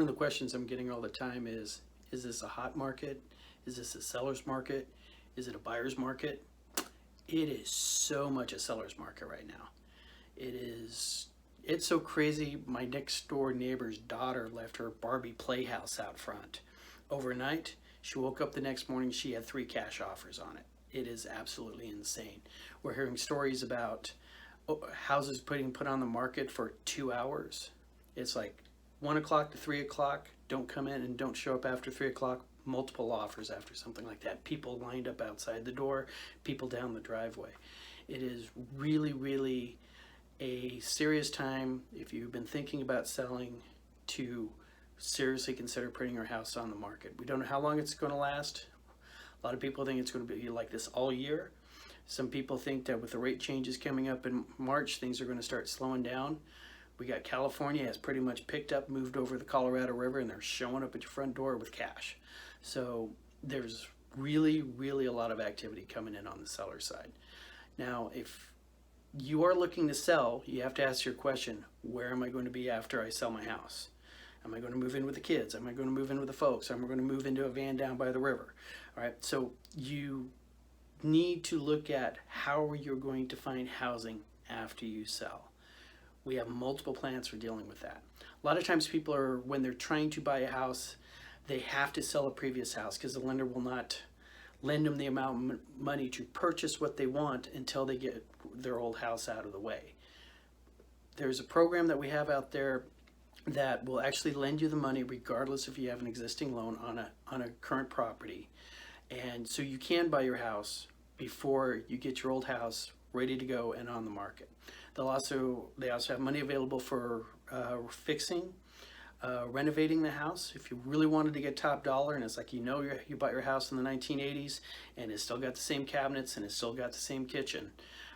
One of the questions I'm getting all the time is this a hot market? Is this a seller's market? Is it a buyer's market? It is so much a seller's market right now. It's so crazy. My next door neighbor's daughter left her Barbie playhouse out front. Overnight, she woke up the next morning, she had 3 cash offers on it. It is absolutely insane. We're hearing stories about houses put on the market for 2 hours. It's like 1 o'clock to 3 o'clock. Don't come in and don't show up after 3 o'clock. Multiple offers after something like that. People lined up outside the door, people down the driveway. It is really, really a serious time if you've been thinking about selling to seriously consider putting your house on the market. We don't know how long it's going to last. A lot of people think it's going to be like this all year. Some people think that with the rate changes coming up in March, things are going to start slowing down. We got California has pretty much picked up, moved over the Colorado River, and they're showing up at your front door with cash. So there's really, really a lot of activity coming in on the seller side. Now, if you are looking to sell, you have to ask your question, where am I going to be after I sell my house? Am I going to move in with the kids? Am I going to move in with the folks? Am I going to move into a van down by the river? All right, so you need to look at how you're going to find housing after you sell. We have multiple plans for dealing with that. A lot of times people are, when they're trying to buy a house, they have to sell a previous house because the lender will not lend them the amount of money to purchase what they want until they get their old house out of the way. There's a program that we have out there that will actually lend you the money regardless if you have an existing loan on a current property. And so you can buy your house before you get your old house ready to go and on the market. They also have money available for fixing, renovating the house. If you really wanted to get top dollar, and it's like you bought your house in the 1980s and it's still got the same cabinets and it's still got the same kitchen,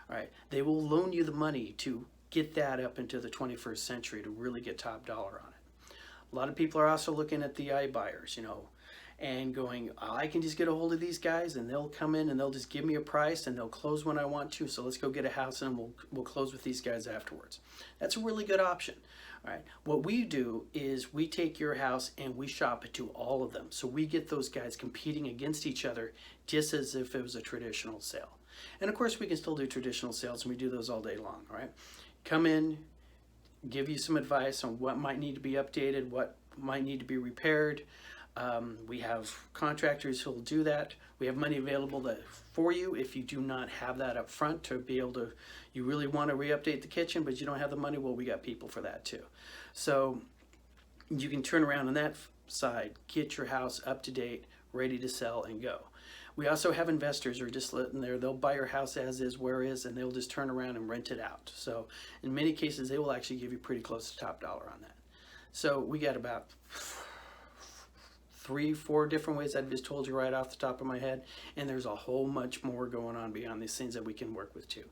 all right, they will loan you the money to get that up into the 21st century to really get top dollar on it. A lot of people are also looking at the iBuyers, and going, I can just get a hold of these guys and they'll come in and they'll just give me a price and they'll close when I want to. So let's go get a house and we'll close with these guys afterwards. That's a really good option. All right. What we do is we take your house and we shop it to all of them. So we get those guys competing against each other just as if it was a traditional sale. And of course we can still do traditional sales and we do those all day long. All right. Come in, give you some advice on what might need to be updated, what might need to be repaired. We have contractors who will do that. We have money available for you if you do not have that up front to be able to, you really want to re-update the kitchen, but you don't have the money, well, we got people for that too. So you can turn around on that side, get your house up to date, ready to sell and go. We also have investors who are just sitting there. They'll buy your house as is, where is, and they'll just turn around and rent it out. So in many cases, they will actually give you pretty close to top dollar on that. So we got about 3-4 different ways I've just told you right off the top of my head, and there's a whole much more going on beyond these things that we can work with too.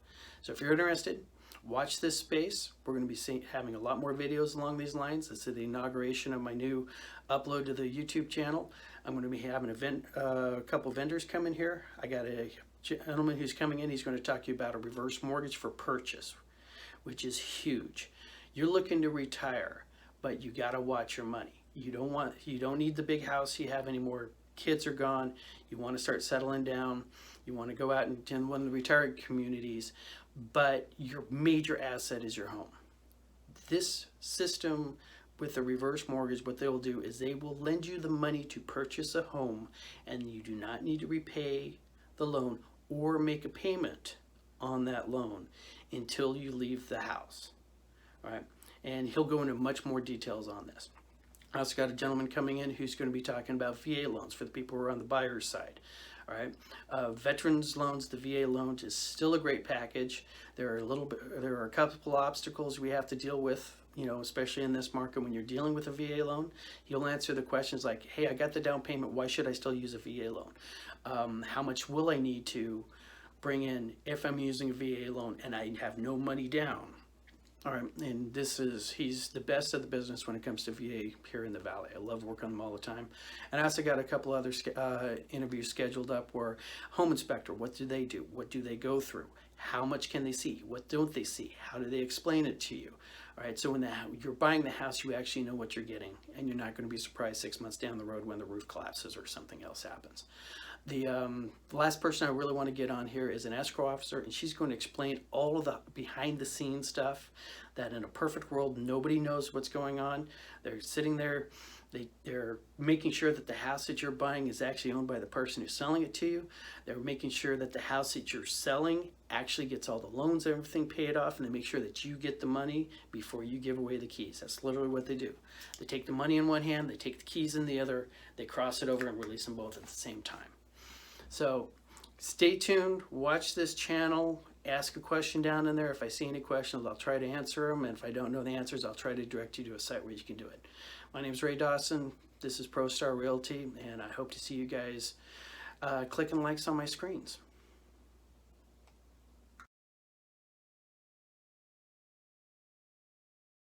So if you're interested, watch this space. We're going to be having a lot more videos along these lines. This is the inauguration of my new upload to the YouTube channel. I'm going to be having a couple vendors come in here. I got a gentleman who's coming in. He's going to talk to you about a reverse mortgage for purchase, which is huge. You're looking to retire, but you got to watch your money. You don't need the big house you have anymore. Kids are gone. You want to start settling down. You want to go out into one of the retired communities, but your major asset is your home. This system with the reverse mortgage, what they will do is they will lend you the money to purchase a home, and you do not need to repay the loan or make a payment on that loan until you leave the house. All right, and he'll go into much more details on this. I also got a gentleman coming in who's going to be talking about VA loans for the people who are on the buyer's side. All right, veterans loans, the VA loans is still a great package. There are a couple obstacles we have to deal with, especially in this market when you're dealing with a VA loan. He'll answer the questions like, hey, I got the down payment, why should I still use a VA loan? How much will I need to bring in if I'm using a VA loan and I have no money down? All right, and he's the best of the business when it comes to VA here in the Valley. I love working on them all the time. And I also got a couple other interviews scheduled up where home inspector, what do they do? What do they go through? How much can they see? What don't they see? How do they explain it to you? All right, so when you're buying the house, you actually know what you're getting, and you're not going to be surprised 6 months down the road when the roof collapses or something else happens. The last person I really want to get on here is an escrow officer, and she's going to explain all of the behind the scenes stuff that in a perfect world nobody knows what's going on. They're sitting there, they're making sure that the house that you're buying is actually owned by the person who's selling it to you. They're making sure that the house that you're selling actually gets all the loans and everything paid off, and they make sure that you get the money before you give away the keys. That's literally what they do. They take the money in one hand, they take the keys in the other, they cross it over and release them both at the same time. So stay tuned, watch this channel, ask a question down in there. If I see any questions, I'll try to answer them, and if I don't know the answers, I'll try to direct you to a site where you can do it. My name is Ray Dawson. This is ProStar Realty, and I hope to see you guys clicking likes on my screens.